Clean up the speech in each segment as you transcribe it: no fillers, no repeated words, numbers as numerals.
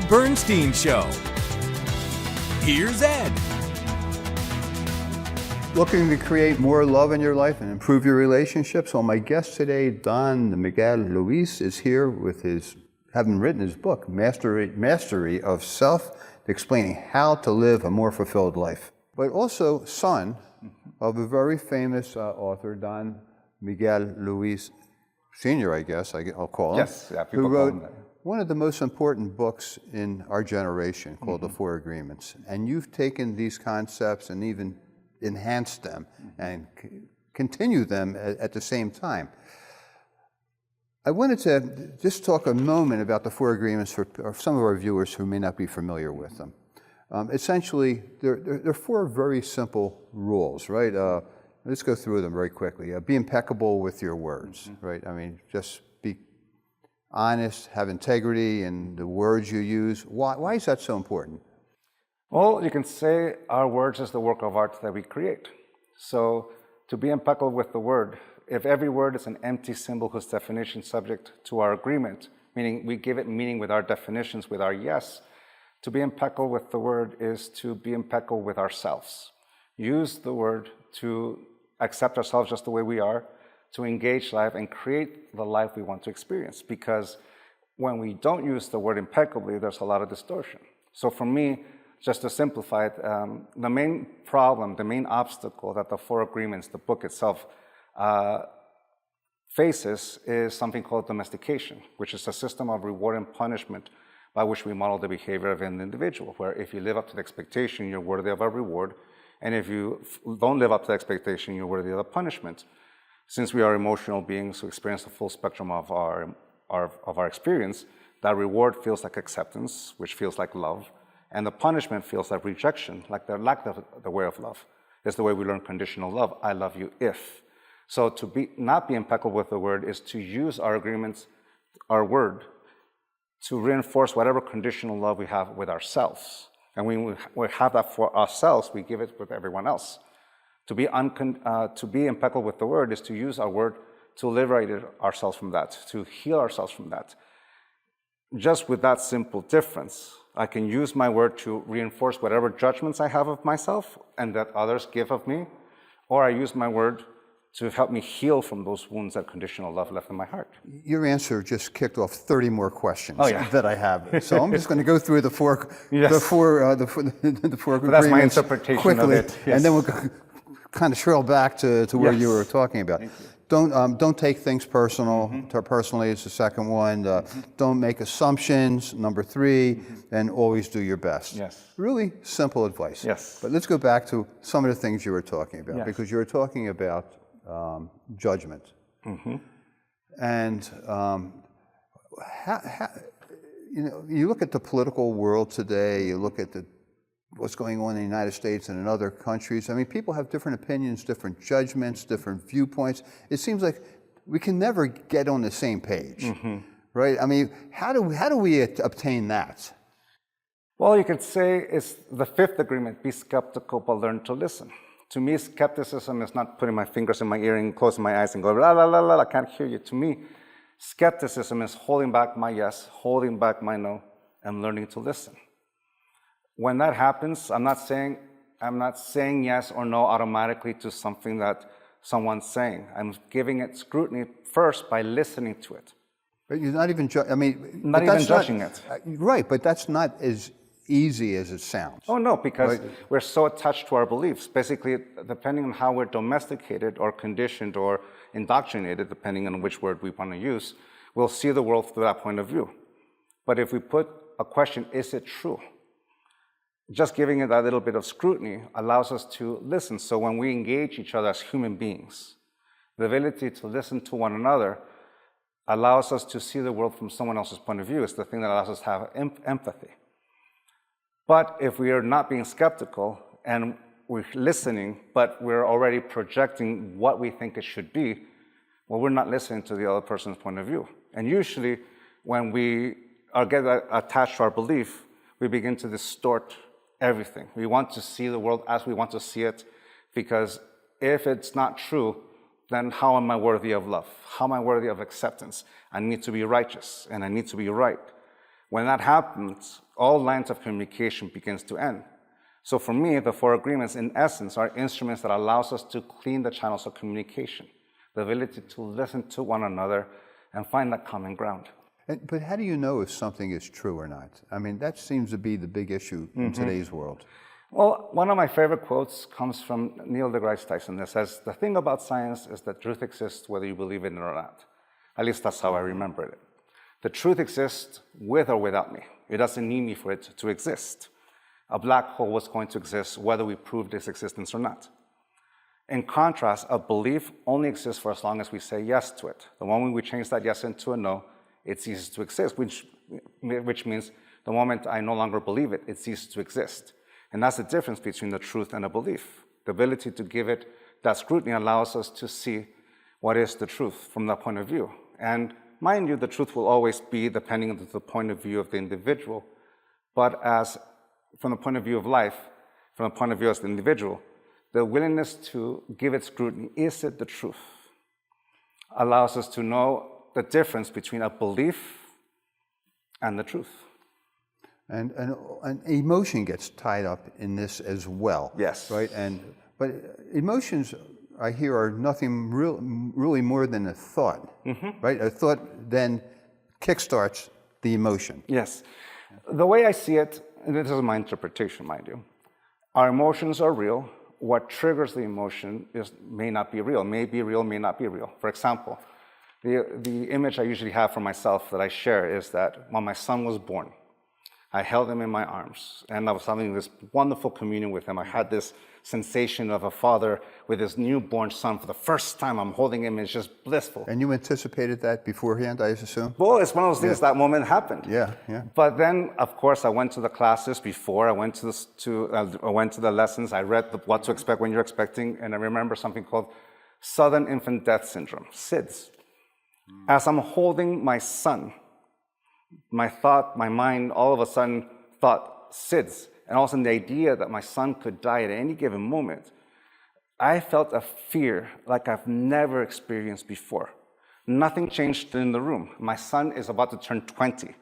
Bernstein Show. Here's Ed. Looking to create more love in your life and improve your relationships? Well, my guest today, Don Miguel Ruiz, is here with having written his book, Mastery of Self, explaining how to live a more fulfilled life. But also son of a very famous author, Don Miguel Ruiz Jr., I guess I'll call him. Yes, yeah, people who call wrote him that. one of the most important books in our generation called The Four Agreements. And you've taken these concepts and even enhanced them and continue them at the same time. I wanted to just talk a moment about the Four Agreements for some of our viewers who may not be familiar with them. Essentially, they're four very simple rules, right? Let's go through them very quickly. Be impeccable with your words, right? I mean, just be honest, have integrity in the words you use. Why is that so important? Well, you can say our words is the work of art that we create. So to be impeccable with the word, if every word is an empty symbol whose definition is subject to our agreement, meaning we give it meaning with our definitions, with our yes, to be impeccable with the word is to be impeccable with ourselves. Use the word to accept ourselves just the way we are, to engage life and create the life we want to experience. Because when we don't use the word impeccably, there's a lot of distortion. So for me, just to simplify it, the main problem, the main obstacle that the Four Agreements, the book itself, faces is something called domestication, which is a system of reward and punishment by which we model the behavior of an individual, where if you live up to the expectation, you're worthy of a reward, and if you don't live up to the expectation, you're worthy of a punishment. Since we are emotional beings who experience the full spectrum of our experience, that reward feels like acceptance, which feels like love, and the punishment feels like rejection, like the lack of the way of love. It's the way we learn conditional love. I love you if. So to not be impeccable with the word is to use our agreements, our word, to reinforce whatever conditional love we have with ourselves. And when we have that for ourselves, we give it with everyone else. To be impeccable with the word is to use our word to liberate ourselves from that, to heal ourselves from that. Just with that simple difference, I can use my word to reinforce whatever judgments I have of myself and that others give of me, or I use my word to help me heal from those wounds that conditional love left in my heart. Your answer just kicked off 30 more questions that I have. So I'm just going to go through the four agreements that's my interpretation quickly, of it. Yes. And then we'll kind of trail back to where you were talking about. Don't take things personally is the second one. Don't make assumptions, number 3, and always do your best. Yes. Really simple advice. Yes. But let's go back to some of the things you were talking about, because you were talking about judgment. And you look at the political world today, you look at what's going on in the United States and in other countries. I mean, people have different opinions, different judgments, different viewpoints. It seems like we can never get on the same page, right? I mean, how do we obtain that? Well, you could say it's the 5th agreement, be skeptical but learn to listen. To me, skepticism is not putting my fingers in my ear and closing my eyes and going, la, la, la, la, I can't hear you. To me, skepticism is holding back my yes, holding back my no, and learning to listen. When that happens, I'm not saying yes or no automatically to something that someone's saying. I'm giving it scrutiny first by listening to it. But you're not even judging it. Right, but that's not as easy as it sounds. Oh no, because we're so attached to our beliefs. Basically, depending on how we're domesticated or conditioned or indoctrinated, depending on which word we want to use, we'll see the world through that point of view. But if we put a question, is it true? Just giving it that little bit of scrutiny allows us to listen. So when we engage each other as human beings, the ability to listen to one another allows us to see the world from someone else's point of view. It's the thing that allows us to have empathy. But if we are not being skeptical and we're listening, but we're already projecting what we think it should be, well, we're not listening to the other person's point of view. And usually when we get attached to our belief, we begin to distort everything. We want to see the world as we want to see it, because if it's not true, then how am I worthy of love? How am I worthy of acceptance? I need to be righteous and I need to be right. When that happens, all lines of communication begins to end. So for me, the four agreements, in essence, are instruments that allows us to clean the channels of communication, the ability to listen to one another and find that common ground. But how do you know if something is true or not? I mean, that seems to be the big issue in today's world. Well, one of my favorite quotes comes from Neil deGrasse Tyson that says, "The thing about science is that truth exists whether you believe in it or not." At least that's how I remember it. The truth exists with or without me. It doesn't need me for it to exist. A black hole was going to exist whether we proved its existence or not. In contrast, a belief only exists for as long as we say yes to it. The moment we change that yes into a no, it ceases to exist, which means the moment I no longer believe it, it ceases to exist. And that's the difference between the truth and a belief. The ability to give it that scrutiny allows us to see what is the truth from that point of view. And mind you, the truth will always be depending on the point of view of the individual. But from the point of view of life, from the point of view as the individual, the willingness to give it scrutiny, is it the truth, allows us to know the difference between a belief and the truth. And emotion gets tied up in this as well. Yes. Right? But emotions, I hear, are nothing really more than a thought. Right? A thought then kickstarts the emotion. Yes. The way I see it, and this is my interpretation, mind you, our emotions are real. What triggers the emotion may not be real, may be real, may not be real. For example, the image I usually have for myself that I share is that when my son was born, I held him in my arms, and I was having this wonderful communion with him. I had this sensation of a father with his newborn son for the first time. I'm holding him, it's just blissful. And you anticipated that beforehand, I assume? Well, it's one of those things, that moment happened. Yeah. But then, of course, I went to the classes before. I went to the lessons. I read what to expect when you're expecting, and I remember something called Sudden Infant Death Syndrome, SIDS. As I'm holding my son, my mind, all of a sudden thought SIDS. And all of a sudden the idea that my son could die at any given moment, I felt a fear like I've never experienced before. Nothing changed in the room. My son is about to turn 20,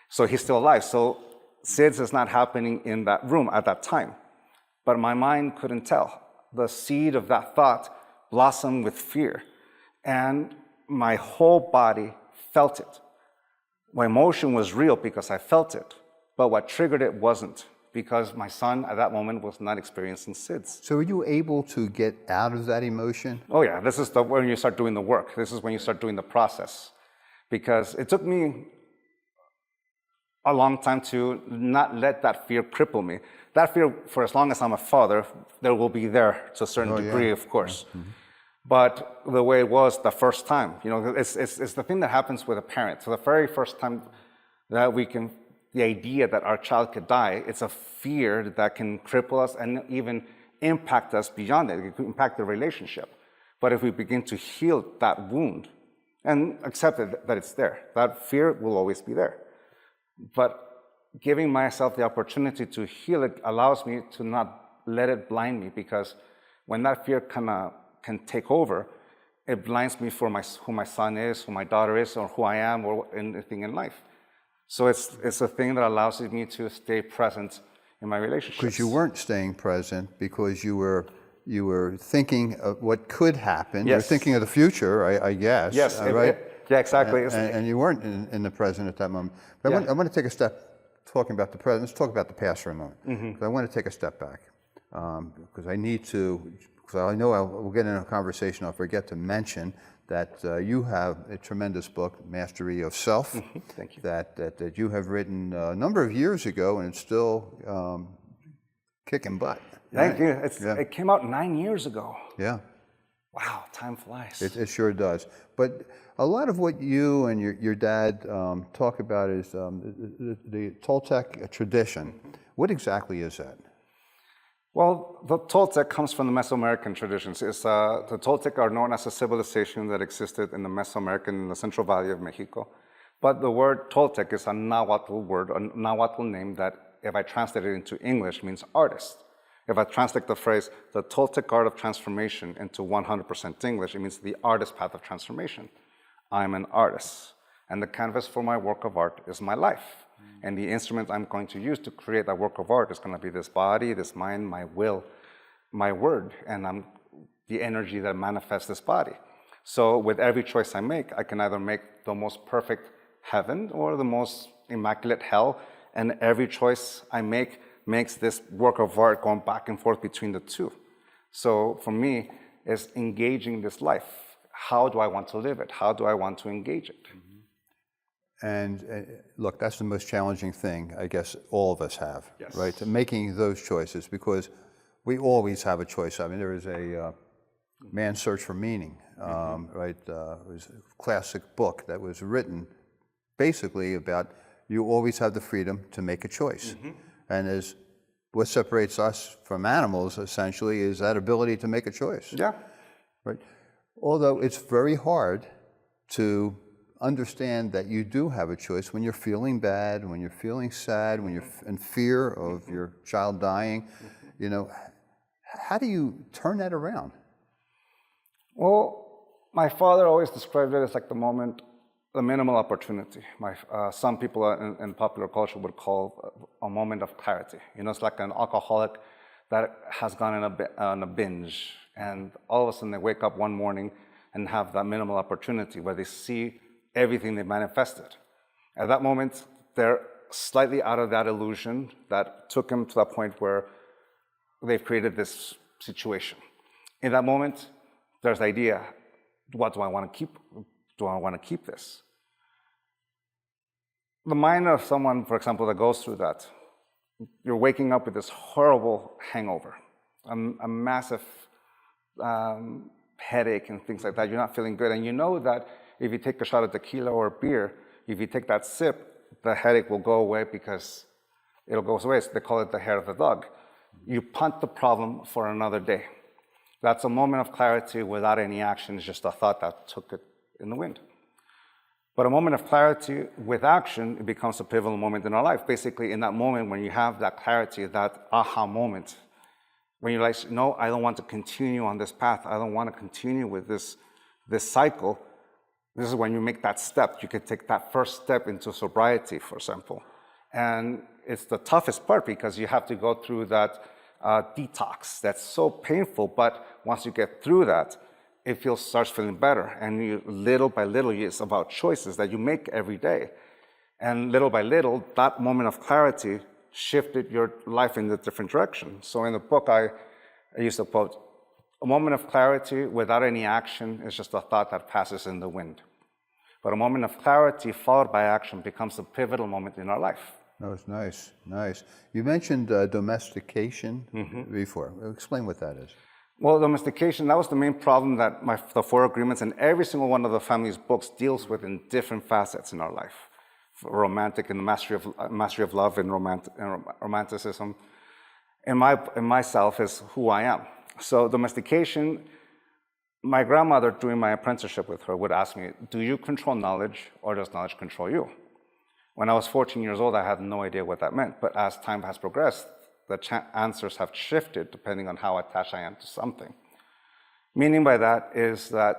so he's still alive. So SIDS is not happening in that room at that time. But my mind couldn't tell. The seed of that thought blossomed with fear, and my whole body felt it. My emotion was real because I felt it, but what triggered it wasn't, because my son at that moment was not experiencing SIDS. So were you able to get out of that emotion? Oh yeah, this is when you start doing the work. This is when you start doing the process. Because it took me a long time to not let that fear cripple me. That fear, for as long as I'm a father, there will be there to a certain degree, of course. But the way it was the first time, it's the thing that happens with a parent. So the very first time that the idea that our child could die, it's a fear that can cripple us and even impact us beyond it. It could impact the relationship. But if we begin to heal that wound and accept it, that it's there, that fear will always be there. But giving myself the opportunity to heal it allows me to not let it blind me, because when that fear can take over, it blinds me for who my son is, who my daughter is, or who I am, or anything in life. So it's a thing that allows me to stay present in my relationships. Because you weren't staying present because you were thinking of what could happen. Yes. You're thinking of the future, I guess. Yes, right? Yeah, exactly. And you weren't in the present at that moment. But I want to take a step, talking about the present. Let's talk about the past for a moment. Because I want to take a step back. Because I need to, because I know we'll get in a conversation, I'll forget to mention that you have a tremendous book, Mastery of Self. Thank you. That you have written a number of years ago, and it's still kicking butt. Thank you. It came out 9 years ago. Yeah. Wow, time flies. It sure does. But a lot of what you and your dad talk about is the Toltec tradition. What exactly is that? Well, the Toltec comes from the Mesoamerican traditions. The Toltec are known as a civilization that existed in the Mesoamerican, in the Central Valley of Mexico. But the word Toltec is a Nahuatl word, a Nahuatl name that, if I translate it into English, means artist. If I translate the phrase, the Toltec art of transformation, into 100% English, it means the artist path of transformation. I'm an artist, and the canvas for my work of art is my life. And the instrument I'm going to use to create that work of art is going to be this body, this mind, my will, my word, and I'm the energy that manifests this body. So with every choice I make, I can either make the most perfect heaven or the most immaculate hell, and every choice I make makes this work of art going back and forth between the two. So for me, it's engaging this life. How do I want to live it? How do I want to engage it? And look, that's the most challenging thing, I guess, all of us have, Yes. right? To making those choices, because we always have a choice. I mean, there is a Man's Search for Meaning, right? It was a classic book that was written basically about you always have the freedom to make a choice. And as what separates us from animals, essentially, is that ability to make a choice. Yeah. Right? Although it's very hard to understand that you do have a choice when you're feeling bad, when you're feeling sad, when you're in fear of your child dying. You know, how do you turn that around? Well, my father always described it as like the minimal opportunity. Some people in popular culture would call a moment of clarity. You know, it's like an alcoholic that has gone on a binge, and all of a sudden they wake up one morning and have that minimal opportunity where they see everything they manifested. At that moment, they're slightly out of that illusion that took them to that point where they've created this situation. In that moment, there's the idea, what do I want to keep? Do I want to keep this? The mind of someone, for example, that goes through that, you're waking up with this horrible hangover, a massive headache and things like that. You're not feeling good. And you know that if you take a shot of tequila or beer, if you take that sip, the headache will go away because it'll go away. So they call it the hair of the dog. You punt the problem for another day. That's a moment of clarity without any action. It's just a thought that took it in the wind. But a moment of clarity with action, it becomes a pivotal moment in our life. Basically, in that moment when you have that clarity, that aha moment, when you're like, no, I don't want to continue on this path. I don't want to continue with this cycle. This is when you make that step. You can take that first step into sobriety, for example. And it's the toughest part because you have to go through that detox. That's so painful, but once you get through that, it starts feeling better. And you, little by little, it's about choices that you make every day. And little by little, that moment of clarity shifted your life in a different direction. So in the book, I used to quote, a moment of clarity without any action is just a thought that passes in the wind. But a moment of clarity followed by action becomes a pivotal moment in our life. That was nice, nice. You mentioned domestication before. Explain what that is. Well, domestication, that was the main problem that the Four Agreements and every single one of the family's books deals with in different facets in our life. Romantic and the mastery of love and romanticism. And myself is who I am. So domestication, my grandmother, during my apprenticeship with her, would ask me, do you control knowledge or does knowledge control you? When I was 14 years old, I had no idea what that meant. But as time has progressed, the answers have shifted depending on how attached I am to something. Meaning by that is that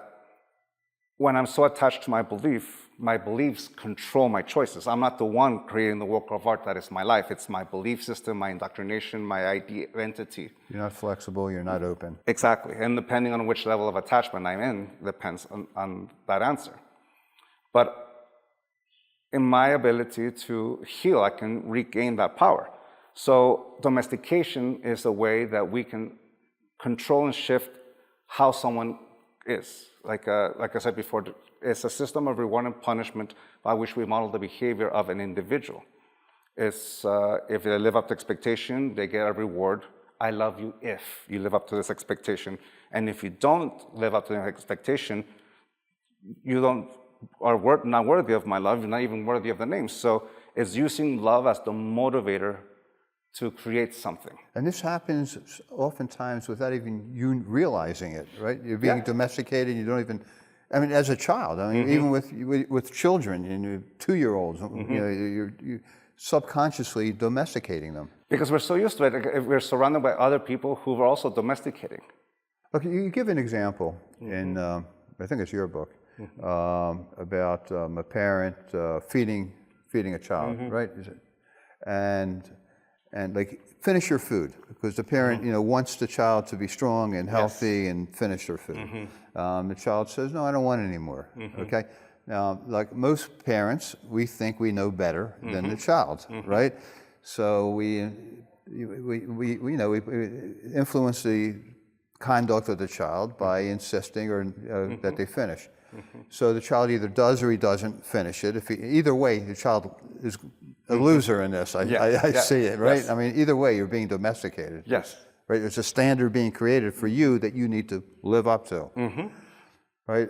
when I'm so attached to my beliefs control my choices. I'm not the one creating the work of art that is my life. It's my belief system, my indoctrination, my identity. You're not flexible, you're not open. Exactly. And depending on which level of attachment I'm in, depends on that answer. But in my ability to heal, I can regain that power. So domestication is a way that we can control and shift how someone is. Like I said before, it's a system of reward and punishment by which we model the behavior of an individual. It's if they live up to expectation, they get a reward. I love you if you live up to this expectation. And if you don't live up to the expectation, you are not worthy of my love. You're not even worthy of the name. So it's using love as the motivator to create something. And this happens oftentimes without even you realizing it, right? You're being domesticated, you don't even, I mean, as a child, I mean, even with children, you know, 2-year-olds, you know, you're subconsciously domesticating them. Because we're so used to it, we're surrounded by other people who are also domesticating. Okay, you give an example in, I think it's your book, about a parent feeding feeding a child, right? And like finish your food, because the parent wants the child to be strong and healthy and finish their food. The child says, no, I don't want any more. Okay. Now, like most parents, we think we know better than the child, right? So we influence the conduct of the child by insisting or that they finish. So the child either does or he doesn't finish it. Either way, the child is a loser in this. I see it, right? I mean, either way, you're being domesticated. Yes. Right? There's a standard being created for you that you need to live up to. Right?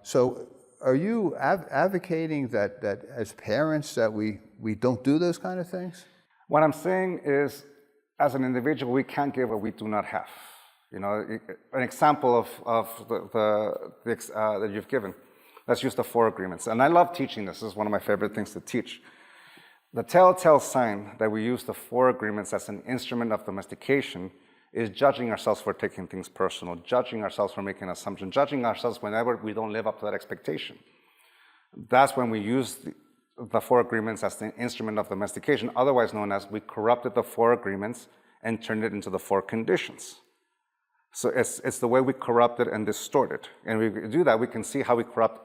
So are you advocating that as parents that we don't do those kind of things? What I'm saying is, as an individual, we can't give what we do not have. An example of that you've given. Let's use the 4 agreements. And I love teaching this. This is one of my favorite things to teach. The telltale sign that we use the 4 agreements as an instrument of domestication is judging ourselves for taking things personal, judging ourselves for making assumptions, judging ourselves whenever we don't live up to that expectation. That's when we use the 4 agreements as the instrument of domestication, otherwise known as we corrupted the 4 agreements and turned it into the 4 conditions. So it's the way we corrupt it and distort it. And we do that, we can see how we corrupt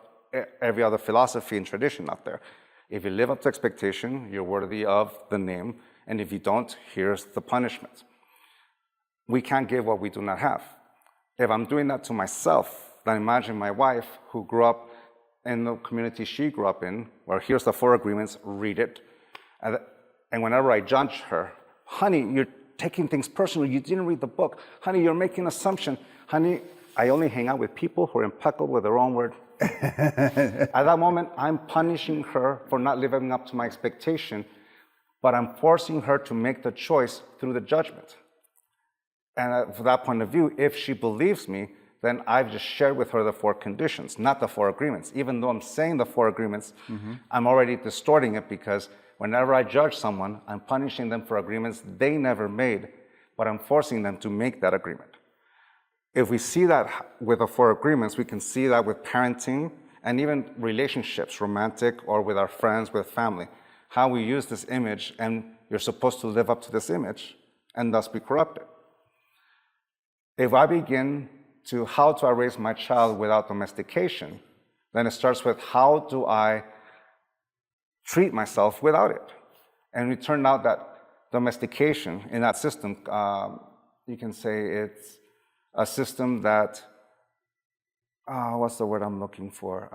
every other philosophy and tradition out there. If you live up to expectation, you're worthy of the name. And if you don't, here's the punishment. We can't give what we do not have. If I'm doing that to myself, then imagine my wife who grew up in the community she grew up in, where here's the 4 agreements, read it. And whenever I judge her, honey, you're taking things personal. You didn't read the book. Honey, you're making an assumption. Honey, I only hang out with people who are impeccable with their own word. At that moment, I'm punishing her for not living up to my expectation, but I'm forcing her to make the choice through the judgment. And from that point of view, if she believes me, then I've just shared with her the 4 conditions, not the 4 agreements. Even though I'm saying the 4 agreements, I'm already distorting it, because whenever I judge someone, I'm punishing them for agreements they never made, but I'm forcing them to make that agreement. If we see that with the 4 agreements, we can see that with parenting and even relationships, romantic or with our friends, with family, how we use this image, and you're supposed to live up to this image and thus be corrupted. If I begin to how do I raise my child without domestication, then it starts with how do I treat myself without it. And it turned out that domestication in that system, you can say it's a system that, what's the word I'm looking for?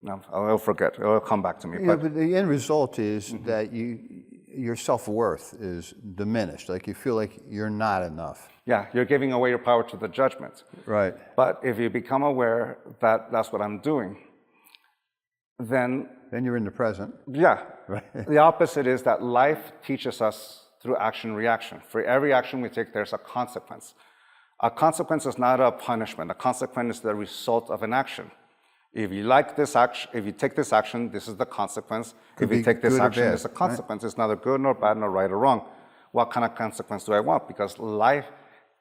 No, I'll forget. It'll come back to me. Yeah, but the end result is that your self-worth is diminished. Like you feel like you're not enough. Yeah, you're giving away your power to the judgment. Right. But if you become aware that that's what I'm doing, then you're in the present. Yeah. Right. The opposite is that life teaches us through action-reaction. For every action we take, there's a consequence. A consequence is not a punishment. A consequence is the result of an action. If you like this action, if you take this action, this is the consequence. If you take this action, there's a consequence. Right? It's neither good nor bad nor right or wrong. What kind of consequence do I want? Because life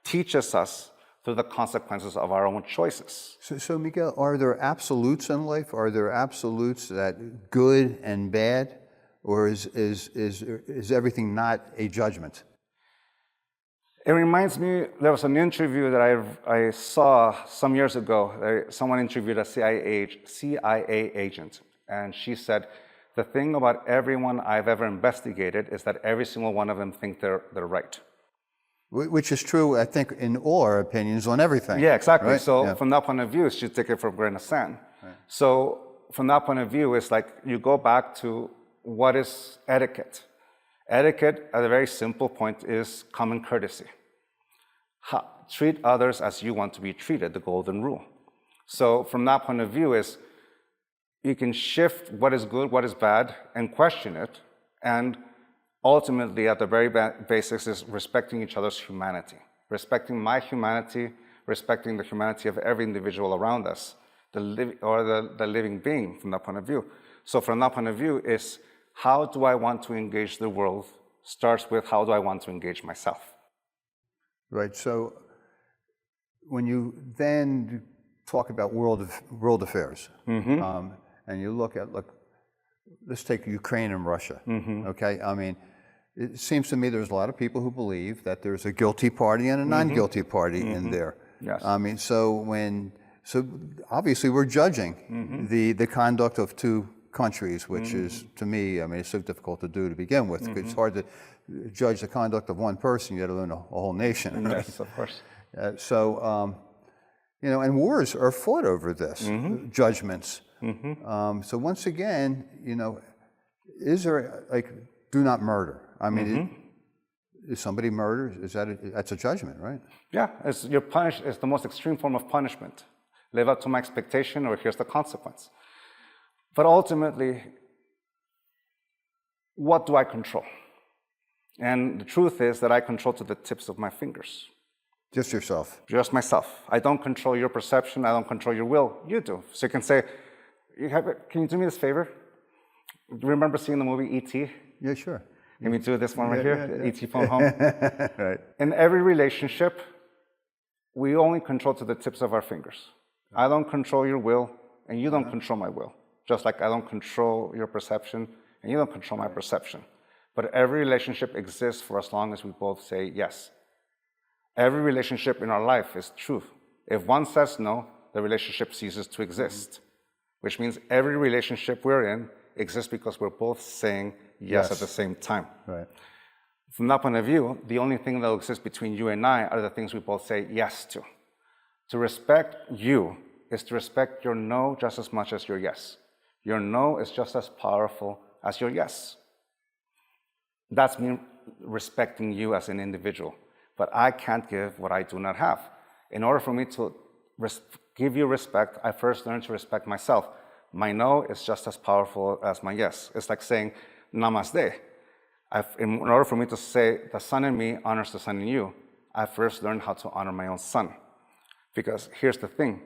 teaches us through the consequences of our own choices. So Miguel, are there absolutes in life? Are there absolutes that good and bad? Or is everything not a judgment? It reminds me, there was an interview that I saw some years ago. Someone interviewed a CIA agent, and she said, the thing about everyone I've ever investigated is that every single one of them think they're right. Which is true, I think, in all our opinions on everything. Yeah, exactly. Right? So from that point of view, you take it for a grain of sand. Right. So from that point of view, it's like you go back to what is etiquette. Etiquette, at a very simple point, is common courtesy. Treat others as you want to be treated, the golden rule. So from that point of view is you can shift what is good, what is bad, and question it. And ultimately, at the very basics, is respecting each other's humanity. Respecting my humanity, respecting the humanity of every individual around us, the living being from that point of view. So from that point of view is how do I want to engage the world starts with how do I want to engage myself. Right. So when you then talk about world affairs, and you look at let's take Ukraine and Russia, okay? I mean, it seems to me there's a lot of people who believe that there's a guilty party and a non-guilty party in there. Yes. I mean, so obviously we're judging the conduct of two countries, which is, to me, I mean, it's so difficult to do to begin with. It's hard to judge the conduct of one person, let alone a whole nation. Right? Yes, of course. You know, and wars are fought over this, judgments. So once again, you know, is there, like, do not murder? I mean, if somebody murders, that's a judgment, right? Yeah, you're punished. It's the most extreme form of punishment. Live up to my expectation, or here's the consequence. But ultimately, what do I control? And the truth is that I control to the tips of my fingers. Just yourself. Just myself. I don't control your perception. I don't control your will. You do. So you can say, can you do me this favor? Do you remember seeing the movie E.T.? Yeah, sure. Can we do this one right here? Yeah. E.T. Phone Home. Right. In every relationship, we only control to the tips of our fingers. I don't control your will, and you don't control my will. Just like I don't control your perception, and you don't control my perception. But every relationship exists for as long as we both say yes. Every relationship in our life is truth. If one says no, the relationship ceases to exist, which means every relationship we're in exists because we're both saying yes at the same time. Right. From that point of view, the only thing that will exist between you and I are the things we both say yes to. To respect you is to respect your no just as much as your yes. Your no is just as powerful as your yes. That's me respecting you as an individual. But I can't give what I do not have. In order for me to give you respect, I first learn to respect myself. My no is just as powerful as my yes. It's like saying namaste. In order for me to say the sun in me honors the sun in you, I first learned how to honor my own son. Because here's the thing.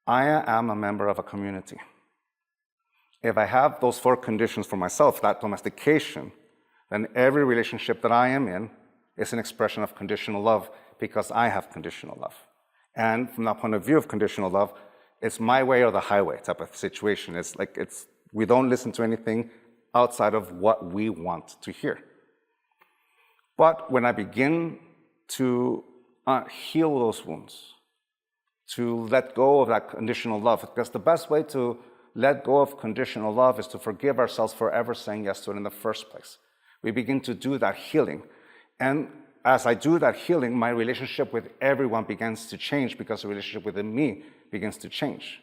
I am a member of a community. If I have those 4 conditions for myself, that domestication, then every relationship that I am in is an expression of conditional love because I have conditional love. And from that point of view of conditional love, it's my way or the highway type of situation. It's like we don't listen to anything outside of what we want to hear. But when I begin to heal those wounds, to let go of that conditional love, because the best way to let go of conditional love is to forgive ourselves for ever saying yes to it in the first place. We begin to do that healing. And as I do that healing, my relationship with everyone begins to change because the relationship with me begins to change.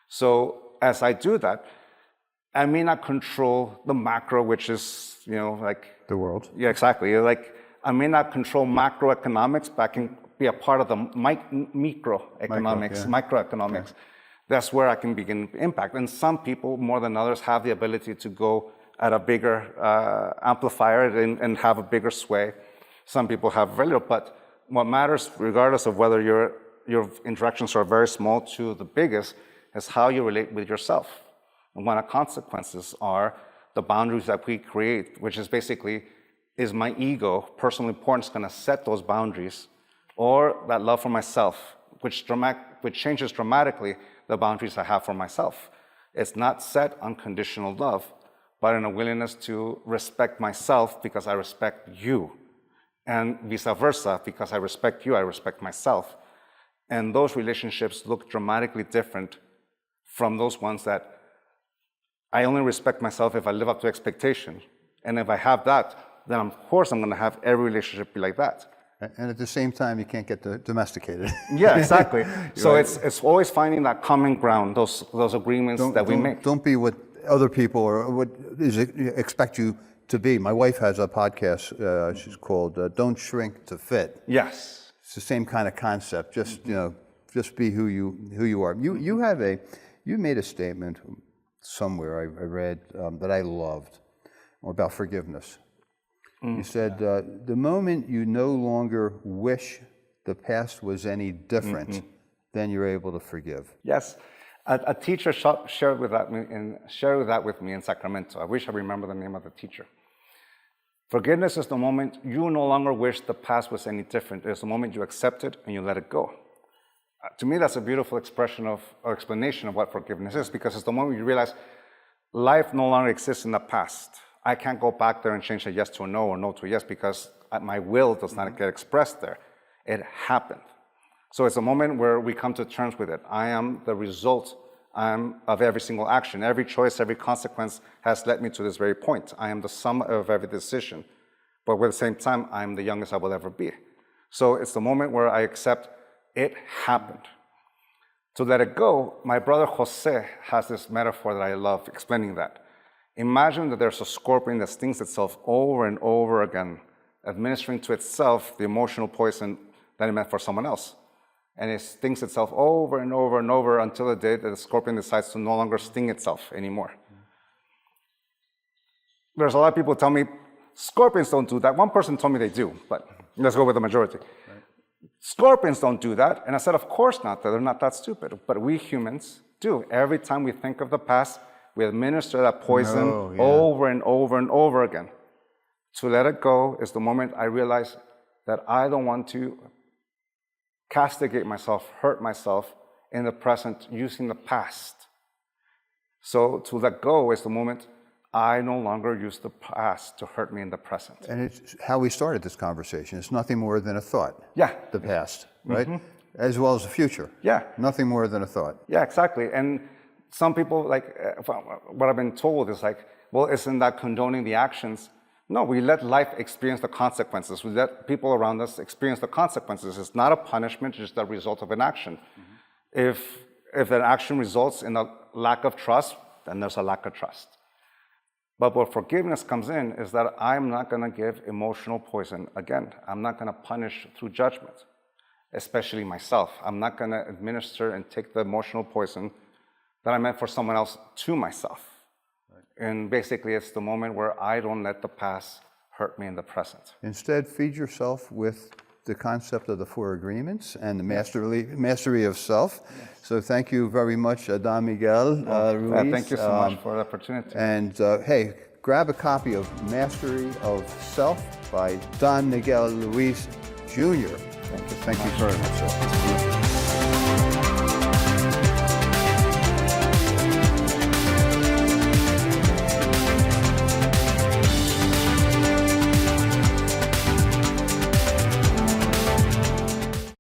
So as I do that, I may not control the macro, which is, like... the world. Yeah, exactly. Like, I may not control macroeconomics, but I can be a part of the microeconomics. Okay. That's where I can begin impact. And some people, more than others, have the ability to go at a bigger amplifier and have a bigger sway. Some people have very little, but what matters, regardless of whether your interactions are very small to the biggest, is how you relate with yourself. And one of the consequences are the boundaries that we create, which is basically, is my ego, personal importance, going to set those boundaries, or that love for myself, which changes dramatically the boundaries I have for myself. It's not set on conditional love, but in a willingness to respect myself because I respect you. And vice versa, because I respect you, I respect myself. And those relationships look dramatically different from those ones that I only respect myself if I live up to expectation. And if I have that, then of course I'm going to have every relationship be like that. And at the same time, you can't get domesticated. Yeah, exactly. So right. it's always finding that common ground, those agreements that we make. Don't be what other people or what expect you to be. My wife has a podcast. She's called "Don't Shrink to Fit." Yes, it's the same kind of concept. Just just be who you are. You made a statement somewhere I read that I loved about forgiveness. You said, the moment you no longer wish the past was any different, then you're able to forgive. Yes. A teacher shared that with me in Sacramento. I wish I remember the name of the teacher. Forgiveness is the moment you no longer wish the past was any different. It's the moment you accept it and you let it go. To me, that's a beautiful expression or explanation of what forgiveness is, because it's the moment you realize life no longer exists in the past. I can't go back there and change a yes to a no or no to a yes because my will does not get expressed there. It happened. So it's a moment where we come to terms with it. I am the result of every single action. Every choice, every consequence has led me to this very point. I am the sum of every decision. But at the same time, I'm the youngest I will ever be. So it's the moment where I accept it happened. To let it go, my brother Jose has this metaphor that I love, explaining that. Imagine that there's a scorpion that stings itself over and over again, administering to itself the emotional poison that it meant for someone else. And it stings itself over and over and over until the day that the scorpion decides to no longer sting itself anymore. There's a lot of people who tell me, scorpions don't do that. One person told me they do, but let's go with the majority. Right. Scorpions don't do that. And I said, of course not, they're not that stupid. But we humans do. Every time we think of the past, we administer that poison over and over and over again. To let it go is the moment I realize that I don't want to castigate myself, hurt myself in the present using the past. So to let go is the moment I no longer use the past to hurt me in the present. And it's how we started this conversation. It's nothing more than a thought. Yeah. The past, right? Mm-hmm. As well as the future. Yeah. Nothing more than a thought. Yeah, exactly. And some people, like, what I've been told is like, well, isn't that condoning the actions? No, we let life experience the consequences. We let people around us experience the consequences. It's not a punishment, it's just a result of an action. Mm-hmm. If an action results in a lack of trust, then there's a lack of trust. But where forgiveness comes in is that I'm not going to give emotional poison again. I'm not going to punish through judgment, especially myself. I'm not going to administer and take the emotional poison that I meant for someone else to myself. And basically, it's the moment where I don't let the past hurt me in the present. Instead, feed yourself with the concept of the 4 agreements and the mastery of self. Yes. So thank you very much, Don Miguel Ruiz. Thank you so much for the opportunity. And hey, grab a copy of Mastery of Self by Don Miguel Ruiz Jr. Thank you very much.